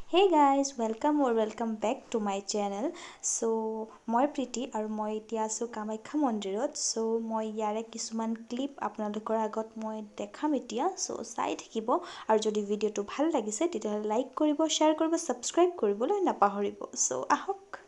Hey guys, welcome back to my channel. So, মই প্ৰীতি আৰু মই এতিয়া আছো কামাখ্যা মন্দিৰত। So, মই ইয়াৰে কিছুমান ক্লিপ আপোনালোকৰ আগত মই দেখাম এতিয়া। So, চাই থাকিব আৰু যদি ভিডিঅ'টো ভাল লাগিছে তেতিয়াহ'লে লাইক কৰিব, শ্বেয়াৰ কৰিব, সাবস্ক্ৰাইব কৰিবলৈ নাপাহৰিব। So, আহক।